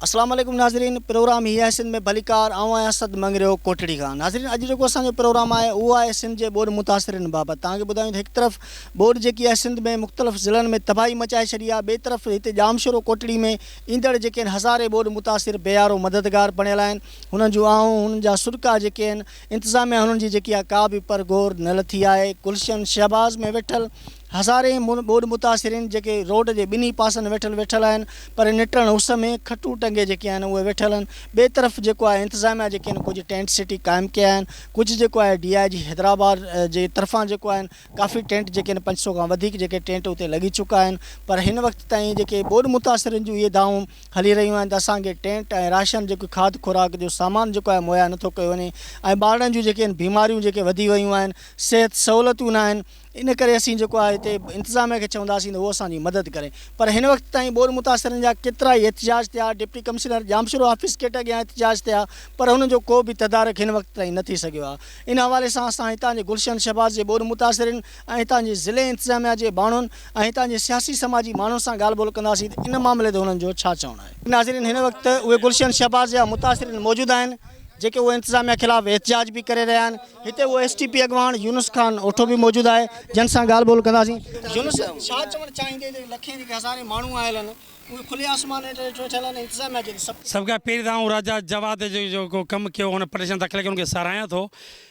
अस्सलाम वालेकुम नाज़रीन। प्रोग्राम ही है सिंध में भलीकार आऊं आहियां सद मंगरियो कोटड़ी खां। नाज़रीन अॼु जेको असांजो प्रोग्राम आहे उहो आहे सिंध जे ॿोॾि मुतासिरनि बाबति। तव्हांखे ॿुधायूं त हिकु तरफ़ ॿोॾि जेकी आहे सिंध में मुख़्तलिफ़ ज़िलनि में तबाही मचाए छॾी आहे, ॿिए तरफ़ हिते जामशोरो कोटड़ी में ईंदड़ जेके आहिनि हज़ारे ॿोॾि मुतासिर बेयारो मददगार बणियल आहिनि। हुननि जूं आऊं हुननि जा सुरका जेके आहिनि इंतिज़ामिया हुननि जी जेकी आहे का बि परगोर न लथी आहे। गुलशन शहबाज़ में वेठल हज़ारे ॿोॾि मुतासिरीन जेके रोड जे ॿिन्ही पासनि वेठल आहिनि, पर निटण उस में खटू टंगे जेके आहिनि उहे वेठल आहिनि। ॿिए तरफ़ जेको आहे इंतिज़ामिया जेके आहिनि कुझु टेंट सिटी क़ाइमु कया आहिनि, कुझु जेको आहे DIG हैदराबाद जे तरफ़ां जेको आहिनि काफ़ी टेंट जेके आहिनि 500 खां वधीक जेके टेंट उते लॻी चुका आहिनि। पर हिन वक़्त ताईं जेके ॿोॾि मुतासिरनि जूं इहे दावूं हली रहियूं आहिनि त असांखे टेंट ऐं राशन जेको खाद खुराक जो सामान जेको आहे मुहैया नथो कयो वञे ऐं ॿारनि जूं जेके आहिनि बीमारियूं जेके वधी वियूं आहिनि, सिहत सहूलियतूं न आहिनि। इन करे असीं जेको आहे हिते इंतिज़ामिया खे चवंदासीं त उहो असांजी मदद करे। पर हिन वक़्त ताईं ॿोॾि मुतासिरनि जा केतिरा ई एहतिजाज थिया, deputy commissioner Jamshoro office gate अॻियां एहतिजाज थिया, पर हुन जो को बि तदारक हिन वक़्त ताईं न थी सघियो आहे। इन हवाले सां असां हितां जे गुलशन शहबाज़ जे ॿोॾि मुतासिरनि ऐं हितां जे ज़िले इंतिज़ामिया जे माण्हुनि ऐं हितां जे सियासी समाजी माण्हुनि सां ॻाल्हि ॿोल कंदासीं त इन मामले ते हुननि जो छा चवणु आहे। नाज़रीन हिन वक़्तु उहे गुलशन शहबाज़ जा मुतासिरीन मौजूदु आहिनि जेके उहे इंतिज़ामिया ख़िलाफ़ एहतिजाज भी करे रहिया आहिनि। हिते उहो STP अॻवान यूनुस खान ओठो भी मौजूदु आहे जंहिं सां ॻाल्हि ॿोल कंदासीं। यूनुस छा चवणु चाहींदे त लखे जेके हज़ारे माण्हू आयल आहिनि उहे खुले आसमान हेठि वेठल आहिनि इंतिज़ामिया जे सभ खां पहिरीं त राजा जवाद जो कमु कयो हुन परेशान दाख़िले खे हुनखे साराहियां थो।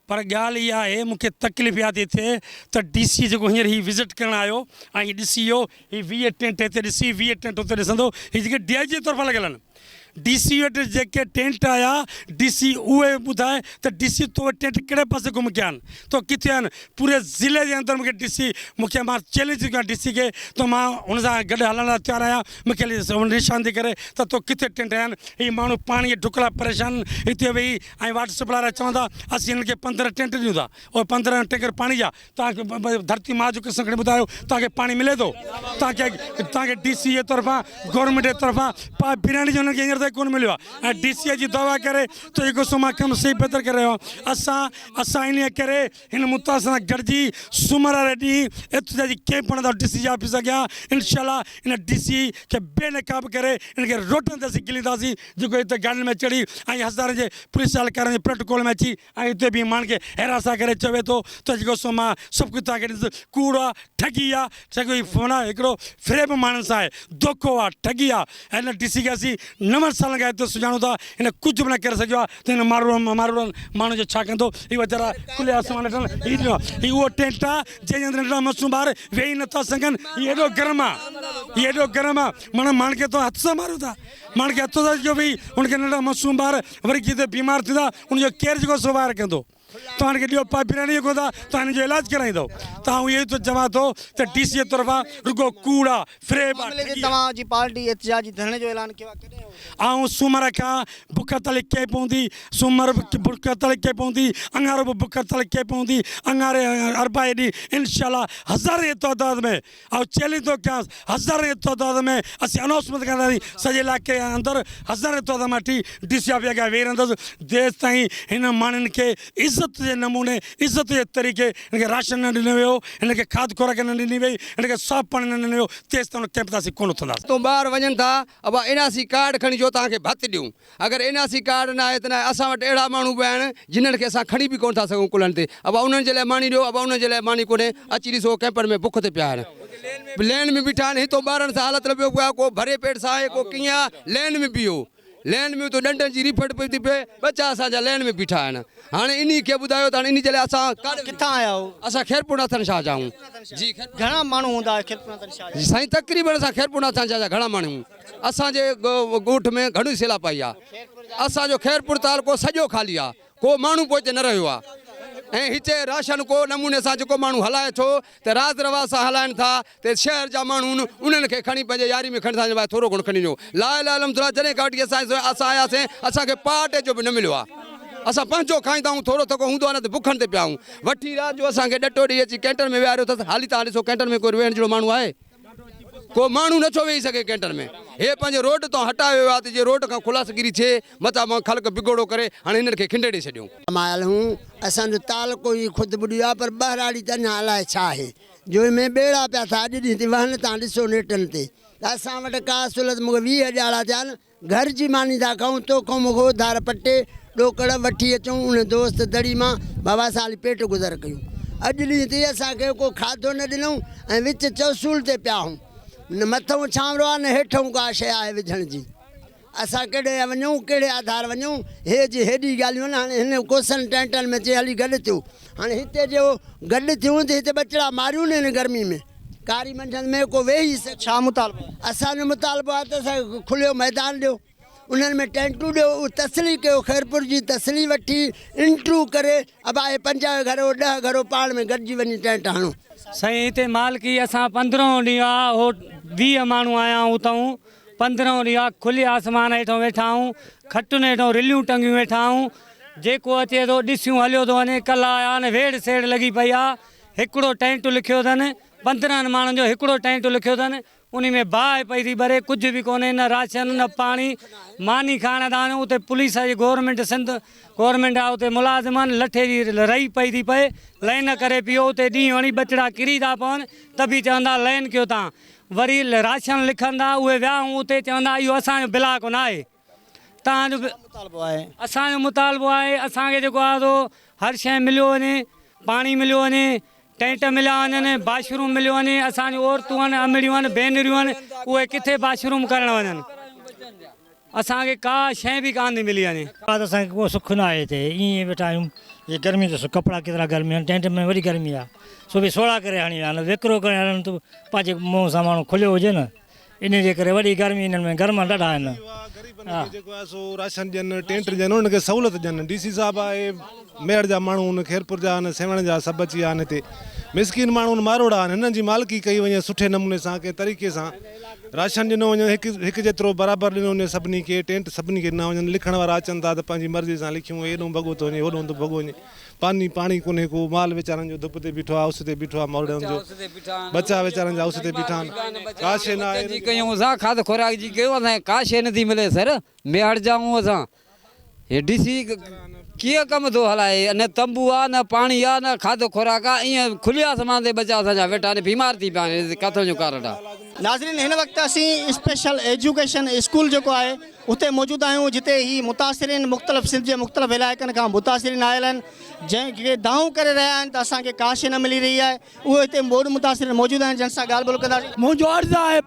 पर ॻाल्हि इहा आहे मूंखे तकलीफ़ इहा थी थिए त DC जेको हींअर हीउ विज़िट करणु आयो ऐं हीउ ॾिसी वियो, हीउ 20 टेंट हिते ॾिसी 20 टेंट हुते ॾिसंदो, हीअ जेके DIG जे तरफ़ां लॻियल आहिनि। DC वटि जेके टेंट आया DC उहे ॿुधाए त DC तो टेंट कहिड़े पासे गुम कया आहिनि, तो किथे आहिनि पूरे ज़िले जे अंदरि। मूंखे DC मूंखे मां चैलेंज कयां DC खे, त मां हुन सां गॾु हलण लाइ तयारु आहियां। मूंखे निशान थी करे त तो किथे टेंट आहिनि। हीअ माण्हू पाणीअ ढुकला परेशान हिते वेही ऐं वाटर सप्लाई वारा चवंदा असीं हिननि खे 15 टेंट ॾियूं था, और 15 टैंकर पाणी जा। तव्हांखे धरती मां जो किस्म खणी ॿुधायो तव्हांखे पाणी मिले थो? तव्हांखे DC जे तरफ़ां गवर्नमेंट जे तरफ़ां बिरयानी जो हुननि खे हींअर कोन मिलियो आहे। ऐं DC जी दवा करे त जेको सो मां कमु सही बहितर करे रहियो आहियां। असां इन करे हिन मुतासिर सां गॾिजी सूमर वारे ॾींहुं एतिजाजी कैंप हणंदा DC जे ऑफिस अॻियां। इंशाल्लाह इन DC खे बेनकाब करे इनखे रोटनि ते असीं गिलींदासीं जेको हिते गाॾियुनि में चढ़ी ऐं हज़ारनि जे पुलिस एहलकारनि जे प्रोटोकॉल में अची ऐं हिते बि माण्हुनि खे हैरासा करे चवे थो त जेको सो मां सभु कुझु तव्हांखे ॾिस कूड़ आहे, ठगी आहे, जेको माना हिकिड़ो फ्रेब माण्हुनि सां आहे, धोखो आहे, ठगी आहे। ऐं हिन DC खे असीं 9 सालनि खां हिते सुञाणूं था, हिन कुझु बि न करे सघियो आहे। त हिन माण्हू जो छा कंदो? हीअ वीचारा खुले आसमान हीअ उहो टेंट आहे जंहिंजे अंदरि नंढा मासूम ॿार वेही नथा सघनि। हीअ एॾो गरम आहे, माना माण्हू खे तो हथ सां मारियो था, माण्हू खे हथ सां जो वेही हुनखे नंढा मासूम ॿार वरी किथे बीमार थींदा, उनजो केरु जेको सो वायर कंदो? तव्हां हिनखे ॾियो बिरयानी जेको था तव्हां हिन जो इलाजु कराईंदो। तव्हां इहो थो चवां थो त DC जे तरफ़ां रुगो कूड़ आहे, फ्रेब आहे। तव्हांजी पार्टी एहतिजाजी धरणे जो ऐलान कयो आहे? ऐं सूमर खां बुख हड़ताल कई पवंदी, सूमर बुख हड़ताल कई पवंदी, अंगारो बि बुख हड़ताल कई पवंदी। अंगारे अरबाए ॾींहुं इंशाल्लाह हज़ारे जे तइदाद में ऐं चैलेंज थो कयांसि हज़ारे जे तइदाद में असीं अनाउंसमेंट कंदासीं सॼे इलाइक़े जे अंदरि। हज़ारे जे तइदाद में वठी DC ऑफिस अॻियां वेही रहंदुसि जेसि ताईं हिन माण्हुनि खे इज़त जे नमूने इज़त जे तरीक़े हिनखे राशन न ॾिनो वियो, हिनखे खाद खुराक न ॾिनी वई, हिनखे साफ़ पाणी न ॾिनो वियो, तेसि ताईं कैंप ते असीं कोन उथंदासीं। तो ॿार वञनि था अब NRC कार्ड खणी जो तव्हांखे भत ॾियूं। अगरि NRC कार्ड न आहे त न आहे। असां वटि अहिड़ा माण्हू बि आहिनि जिन्हनि खे असां खणी बि कोन था सघूं कुलनि ते। अब उन्हनि जे लाइ मानी ॾियो, अब उन्हनि जे लाइ मानी कोन्हे। अची ॾिसो कैंपनि में बुख ते पिया आहिनि, लेन में बीठा आहिनि। हितो ॿारनि सां हालत लॻियो पियो आहे, को भरे पेट सां आहे, को कीअं आहे, लेन में बीहो। लेन में तो डंडनि जी रिफट पई थी पए, बच्चा असांजा लेन में बीठा आहिनि। हाणे इन खे ॿुधायो त हाणे इन जे लाइ असां किथां आया हो? असां खैरपुर नाथन शाह जा आहियूं जी। घणा माण्हू हूंदा खैरपुर नाथन शाह जा? साईं तक़रीबन असां खैरपुर नाथन शाह जा घणा माण्हू असांजे ॻोठ में घणी सैलाब आई आहे। असांजो खैरपुर तालुको सॼो ख़ाली आहे, को माण्हू पोइ हिते न रहियो आहे। ऐं हिते राशन को नमूने सां जेको माण्हू हलाए थो त राज रवाज सां हलाइनि था त शहर जा माण्हू उन्हनि खे खणी पंहिंजे यारी में खणी था थोरो घणो खणी ॾियो। ला अलहमदुलिल्लाह जॾहिं खां वठी असां आयासीं असांखे पार्ट जो बि न मिलियो आहे। असां पंहिंजो खाईंदा आहियूं, थोरो थको हूंदो आहे न त बुखनि ते पिया आहियूं। वठी राति जो असांखे ॾटो ॾेई अची कैंटर में विहारियो अथसि। हाली तव्हां ॾिसो कैंटर में कोई वेहण जहिड़ो माण्हू आहे? को माण्हू नथो वेही सघे कैंटर में। हे पंहिंजे रोड तो हटायो वियो आहे त जे रोड खां खुलासगिरी थिए मथां मां ख़लक बिगोड़ो करे हाणे हिननि खे खिंडे ॾेई छॾियूं। मायल हूँ असांजो तालुको ई ख़ुदि ॿुॾियो आहे, पर ॿाहिराड़ी त अञा अलाए छा आहे जो में ॿेड़ा पिया था। अॼु ॾींहुं ते वहनि तव्हां ॾिसो नेटनि ते असां वटि का सहूलियत मूंखे 20 ॼाणा थिया आहिनि घर जी मानी था खाऊं तोखो मूंखे उधार पटे ॾोकड़ वठी अचूं उन दोस्त दड़ी मां बाबा साली पेट गुज़र कयूं अॼु ॾींहुं ते असांखे को खाधो न ॾिनऊं ऐं विच चौसूल ते पिया आहियूं न मथां छांवरो आहे न हेठां का शइ आहे विझण जी असां केॾे वञूं कहिड़े आधार वञूं हे जी हेॾी ॻाल्हियूं आहिनि हाणे हिन कोसन टेंटनि में चई हली गॾु थियो हाणे हिते जो गॾु थियूं त हिते ॿचिड़ा मारियूं न हिन गर्मी में कारी मंझंदि में को वेही सघे छा मुतालबो असांजो मुतालबो आहे त असांखे खुलियो मैदान ॾियो उन्हनि में टेंटूं ॾियो उहा तसली कयो खैरपुर जी तसली वठी इंट्रू करे अब आहे 50 घरो 10 घरो पाण में गॾिजी वञी टेंट हणूं साईं हिते मालकी असां 15 ॾींहं आहे हो 20 माण्हू आया आहियूं उतां 15 ॾींहं आहे खुले आसमान हेठां वेठा आहियूं खटुनि हेठां रिलियूं टंगियूं वेठा आहियूं जेको अचे थो ॾिसियूं हलियो थो वञे कल्ह आया आहिनि वेड़ सेड़ लॻी पई आहे हिकिड़ो टेंट लिखियो अथनि 15 माण्हुनि जो हिकिड़ो टेंट लिखियो अथनि उन में बाहि पई थी भरे कुझु बि कोन्हे न राशन न पाणी मानी खाइण था वञूं उते पुलिस जी गवर्नमेंट सिंध गवर्नमेंट आहे उते मुलाज़िम आहिनि लठे जी रही पई थी पए लाइन करे पियो उते ॾींहुं वञी ॿचिड़ा किरी था पवनि त बि चवंदा लाइन कयो तव्हां वरी राशन लिखंदा उहे वियाऊं उते चवंदा इहो असांजो बिलाक न आहे तव्हांजो मुतालबो आहे असांजो मुतालबो आहे असांखे जेको आहे सो हर शइ मिलियो वञे पाणी मिलियो वञे टेंट मिलिया वञनि बाथरूम मिलियो वञे असांजूं औरतूं आहिनि अमिड़ियूं आहिनि भेनरियूं आहिनि उहे किथे बाथरूम करणु वञनि असांखे का शइ बि कान थी मिली वञे असांखे को सुख न आहे हिते ईअं वेठा आहियूं ये गर्मी ॾिसो कपिड़ा केतिरा गर्मी आहिनि टेंट में वॾी गर्मी आहे सो बि सोड़ा करे हणी विया आहिनि विकिरो करे हणनि त पंहिंजे मुंहं सां माण्हू खुलियो हुजे न इन जे करे वॾी गर्मी हिननि में गर्म ॾाढा आहिनि जेको आहे सो राशन ॾियनि टेंट ॾियनि उनखे सहूलियत ॾियनि DC साहिबु आहे मेड़ जा माण्हू आहिनि खैरपुर जा आहिनि सेवण जा सभु अची विया आहिनि हिते मिसकिन माण्हू आहिनि मारोड़ा आहिनि हिननि जी मालिकी कई वञे सुठे नमूने सां कंहिं तरीक़े सां राशन ॾिनो वञे हिकु जेतिरो बराबरि ॾिनो वञे सभिनी खे टेंट सभिनी खे ॾिना वञनि लिखण वारा अचनि था त पंहिंजी मर्ज़ी सां लिखियूं हेॾो भॻो थो वञे होॾो थो भॻो वञे पाणी कोन्हे को माल वीचारनि जो धुप ते बीठो आहे उस ते बीठो आहे मोड़नि जो बचा वीचारनि जा उस ते बीठा आहिनि का शइ न आहे कयूं असां खाधो खुराक जी कयो असांखे का शइ नथी मिले सर मेहड़ जाऊं असां हे DC कीअं कमु थो हलाए न तंबू आहे न पाणी आहे न खाधो खुराक आहे ईअं खुले आसमान ते बचा असांजा वेठा आहिनि बीमार थी पिया आहिनि किथां जो कारण आहे नाज़रीन हिन वक़्तु असीं स्पेशल एजुकेशन स्कूल जेको आहे उते मौजूदु आहियूं जिते ही मुतासिरीन मुख़्तलिफ़ सिंध जे मुख़्तलिफ़ इलाइक़नि खां मुतासिरीन आयल आहिनि जंहिंखे दाऊं करे रहिया आहिनि त असांखे का शइ न मिली रही आहे उहे हिते बोर्ड मुतासिरीन मौजूदु आहिनि जंहिं सां ॻाल्हि ॿोल कंदासीं मुंहिंजो अर्ज़ु आहे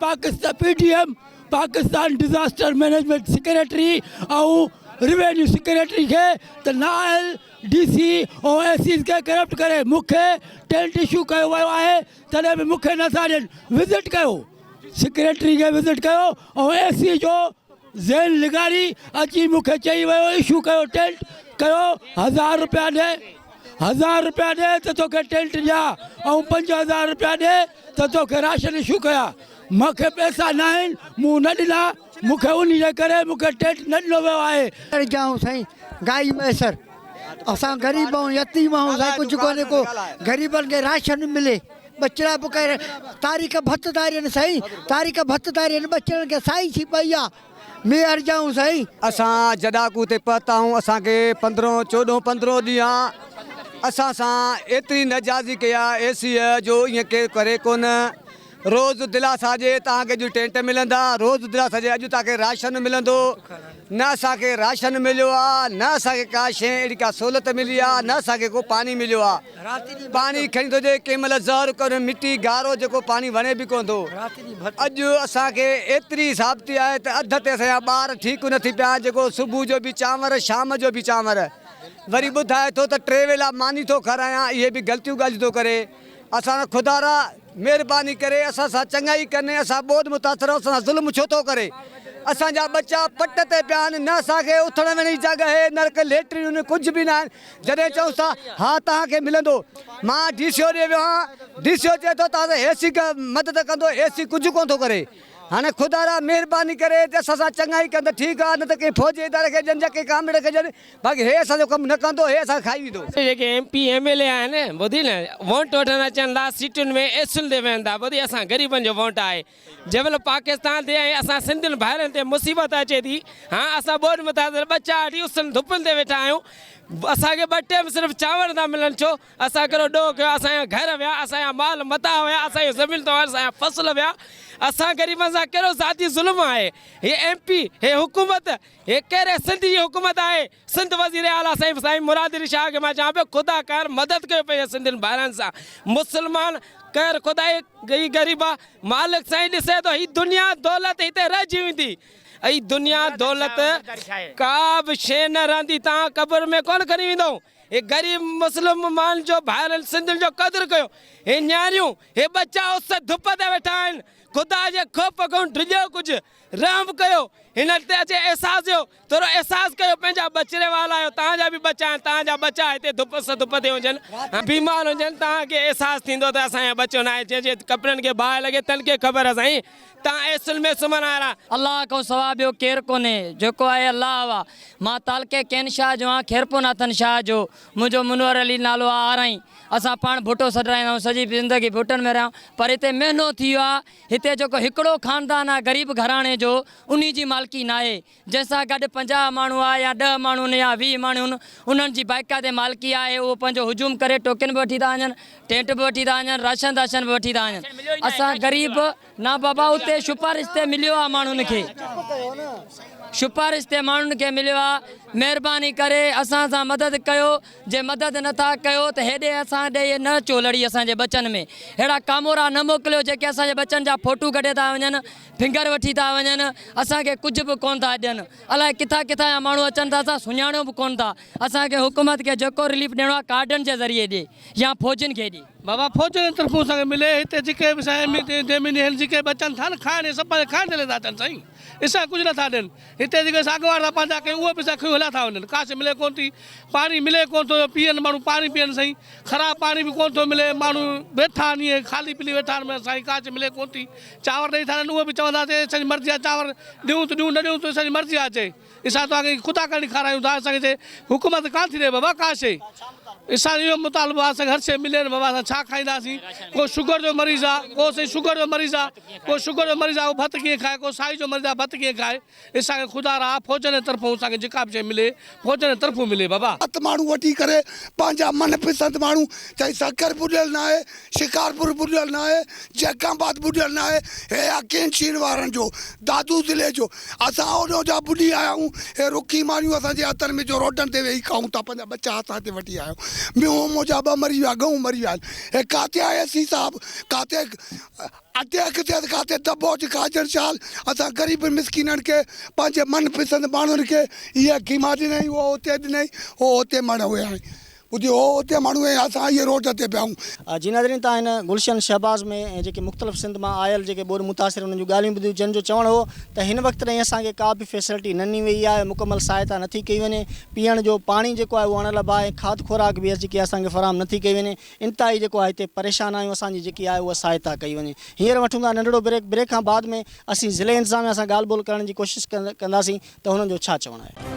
PTM Pakistan disaster management secretary ऐं रिवेन्यू सेक्रेटरी खे त नायल DC ऐं SCs खे करप्ट करे मूंखे टेंट इशू कयो वियो आहे तॾहिं बि मूंखे नथा ॾियनि विज़िट कयो सेक्रेटरी खे विज़िट कयो ऐं SC जो ज़ेल लिगारी अची मूंखे चई वियो इशू कयो टेंट कयो 1000 रुपया ॾे 1000 रुपया ॾे त तोखे टेंट ॾियां ऐं 5000 रुपया ॾे त तोखे राशन इशू कयां मूंखे पैसा न आहिनि मूं न ॾिना मूंखे उन जे करे मूंखे टेंट न ॾिनो वियो आहे जाऊं साईं गाई मैसर असां ग़रीब आहियूं यतीम आहियूं साईं कुझु कोन्हे को ग़रीबनि खे राशन मिले ॿचिड़ा बि करे तारीख़ भतदारी आहिनि साईं तारीख़ भतदारी आहिनि ॿचिड़नि खे साईं थी पई आहे मेहर जाऊं साईं असां जडाकू ते पहुता आहियूं असांखे 15 ॾींहं असां सां एतिरी नजाज़ी कया AC जो ईअं केरु करे कोन रोज़ दिलासा जे तव्हांखे जो टेंट मिलंदा रोज़ दिलासा जे अॼु तव्हांखे राशन मिलंदो न असांखे राशन मिलियो आहे न असांखे का शइ अहिड़ी का सहूलियत मिली आहे न असांखे को पाणी मिलियो आहे पाणी खणी थो ॾिए कंहिं महिल ज़हर कोन्हे मिटी गारो जेको पाणी वणे बि कोन थो अॼु असांखे एतिरी साबिती आहे त अध ते असांजा ॿार ठीकु न थी पिया जेको सुबुह जो बि चांवर शाम जो बि चांवर वरी ॿुधाए थो त 3 वेला मानी थो खारायां इहे बि ग़लतियूं ॻाल्हियूं थो करे असां खुदारा महिरबानी करे असां सां चङाई कने असां ॿोध मुतासिर असां सां ज़ुल्म छो थो करे असांजा बच्चा पट ते पिया आहिनि न असांखे उथण वञण जी जॻह आहे न लेट्रिन कुझु बि न आहिनि जॾहिं चऊं था हा तव्हांखे मिलंदो मां DCO ॾे वियो आहियां DCO चए थो तव्हां AC मदद कंदो AC कुझु कोन थो करे हाणे खुदारा महिरबानी करे त असां सां चङाई कंदा ठीकु आहे न त कंहिं फौजी इदारे खे ॾियनि या कंहिं कामिड़ खे ॾियनि बाक़ी हे असांजो कमु न कंदो हे असां खाई वेंदो जेके MP MLA आहिनि ॿुधी न वोट वठण अचनि था सीटुनि में एसियुनि ते वेहनि था ॿुधी असां ग़रीबनि जो वोट आहे जंहिं महिल पाकिस्तान ते ऐं असां सिंधियुनि भाइरनि ते मुसीबत अचे थी हा असां बोर्ड मुतासिर बच्चा वठी उसन धुपनि ते वेठा आहियूं असांखे 2 टाइम सिर्फ़ु चांवर था मिलनि छो असां कहिड़ो ॾोह कयो असांजा घर विया असांजा माल मता हुया असांजी ज़मीन तो असांजा फसल विया असां ग़रीबनि सां कहिड़ो ज़ाती ज़ुल्म आहे हे MP हे हुकूमत हे कहिड़े सिंध जी हुकूमत आहे सिंध वज़ीर आला साईं मुराद अली शाह खे मां चवां पियो ख़ुदा कर मदद कयो पंहिंजे सिंधियुनि भाइरनि सां मुस्लमान कर ख़ुदा ही ग़रीब आहे मालिक साईं ॾिसे थो हीअ दुनिया दौलत हिते रहिजी वेंदी ऐं दुनिया दौलत का बि शइ न रहंदी तव्हां क़ब्र में कोन खणी वेंदो हे ग़रीब मुस्लमान जो भाइरनि सिंधियुनि जो क़दुरु कयो हे न्याणियूं हे बच्चा उस धुप ते वेठा आहिनि ख़ुदा जे खौफ़ खां डिॼो कुझु रहम कयो हिन ते अचे अहसासु जो थोरो अहसासु कयो पंहिंजा बचिरे वाला आहियो तव्हांजा बि बच्चा आहिनि तव्हांजा बच्चा हिते धुप ते हुजनि बीमार हुजनि तव्हांखे अहसासु थींदो त असांजो बच्चो न आहे जंहिंजे कपिड़नि खे बाहि लॻे तन खे ख़बर आहे साईं तव्हां एसिल में सुम्हण वारा अल्लाह को सवा ॿियो केरु कोन्हे जेको आहे अल्लाह आहे मां तालके कैन शाह जो आहियां खैरपो नाथन शाह जो मुंहिंजो मुनवर अली नालो आहे आराई असां पाण भुटो सॾाईंदा आहियूं सॼी ज़िंदगी भुटनि में रहिया पर हिते महीनो थी वियो आहे हिते जेको हिकिड़ो ख़ानदान आहे ग़रीब घराणे जो उन जी मालिकी न आहे जंहिंसां गॾु 50 माण्हू आहे या 10 माण्हू आहिनि या 20 माण्हू आहिनि उन्हनि जी बाक़ाइदे मालिकी आहे उहो पंहिंजो हुजूम करे टोकन बि वठी था वञनि टेंट बि वठी था वञनि राशन बि वठी था वञनि असां ग़रीब न बाबा उते सिफारिश ते मिलियो आहे माण्हुनि खे सिफारिश ते माण्हुनि खे मिलियो आहे महिरबानी करे असां सां मदद कयो जे मदद नथा कयो त हेॾे असां ॾे न अचो लड़ी असांजे बचनि में अहिड़ा कामोरा न मोकिलियो जेके असांजे बचनि जा फ़ोटू कढे था वञनि फिंगर वठी था वञनि असांखे कुझु बि कोन था ॾियनि अलाए किथां किथां जा माण्हू अचनि था असां सुञाणो बि कोन था असांखे हुकूमत खे जेको रिलीफ ॾियणो आहे कार्डनि जे ज़रिए ॾिए या फ़ौजियुनि खे ॾिए बाबा फौज जे तरफ़ों असांखे मिले हिते जेके बि ज़मीन जेके बचनि था न खाइण सभु पंहिंजे खाइण जे लाइ था अचनि साईं असां कुझु नथा ॾियनि हिते जेके साॻवार था पंहिंजा कयूं उहे बि असां हलिया था वञनि काश मिले कोन थी पाणी मिले कोन थो पीअनि माण्हू पाणी पीअनि साईं ख़राबु पाणी बि कोन थो मिले माण्हू वेठा आहिनि ईअं ख़ाली पीली वेठा आहिनि साईं काश मिले कोन थी चांवर ॾेई था उहे बि चवंदासीं असांजी मर्ज़ी आहे चांवर ॾियूं त ॾियूं न ॾियूं त असांजी मर्ज़ी आहे अचे असां तव्हांखे ख़ुदा कड़ी खारायूं था असांखे हुकूमत कान थी ॾे बाबा का शइ असांजो इहो मुतालबो आहे असांखे हर शइ मिले न बाबा असां छा खाईंदासीं को शुगर जो मरीज़ आहे को साईं शुगर जो मरीज़ आहे को शुगर जो मरीज़ आहे उहो भत कीअं खाए को साई जो मरीज़ आहे भत कीअं खाए असांखे ख़ुदा रहा फौजनि जे तरफ़ों असांखे जेका बि शइ मिले फौजनि जे तरफ़ों मिले बाबा हथ माण्हू वठी करे पंहिंजा मनपसंदि माण्हू चाहे सक्कर बुॾियल न आहे शिकारपुर बुॾियल न आहे जैकाबाद बुॾियल न आहे हे अकेन शीर वारनि जो दादू ज़िले जो असां ओॾो जा बुॾी आया आहियूं हे रुखी मारियूं असांजे हथनि में जो रोडनि ते वेही खाऊं था पंहिंजा बच्चा हथ ते वठी आया आहियूं ॿियूं मुंहिंजा 2 मरी विया गऊं मरी विया आहिनि हे काथे आहे सी साहब काथे अटैक थिया काथे दबोच काजर शाल असां ग़रीब मिसकिननि खे पंहिंजे मनपसंदि माण्हुनि खे इहा कीमा ॾिनई उहो हुते ॾिनई उहो हुते मण हुया ॿुधी हो हुते माण्हू असां इहे रोड ते पिया आहियूं जी नाज़रीन तव्हां हिन गुलशन शहबाज़ में जेके मुख़्तलिफ़ सिंध मां आयल जेके बोर मुतासिर उन्हनि जूं ॻाल्हियूं ॿुधियूं जंहिंजो चवणु हो त हिन वक़्तु ताईं असांखे का बि फैसिलिटी न ॾिनी वई आहे मुकमल सहायता नथी कई वञे पीअण जो पाणी जेको आहे उहो अणल आहे खाद खुराक बि जेकी असांखे फ़राहम नथी कई वञे इंतिहाई जेको आहे हिते परेशान आहियूं असांजी जेकी आहे उहा सहायता कई वञे हींअर वठूं था नंढिड़ो ब्रेक खां बाद में असीं ज़िले इंतिज़ामिया सां ॻाल्हि ॿोल करण जी कोशिशि कंदासीं त हुननि जो छा चवणु आहे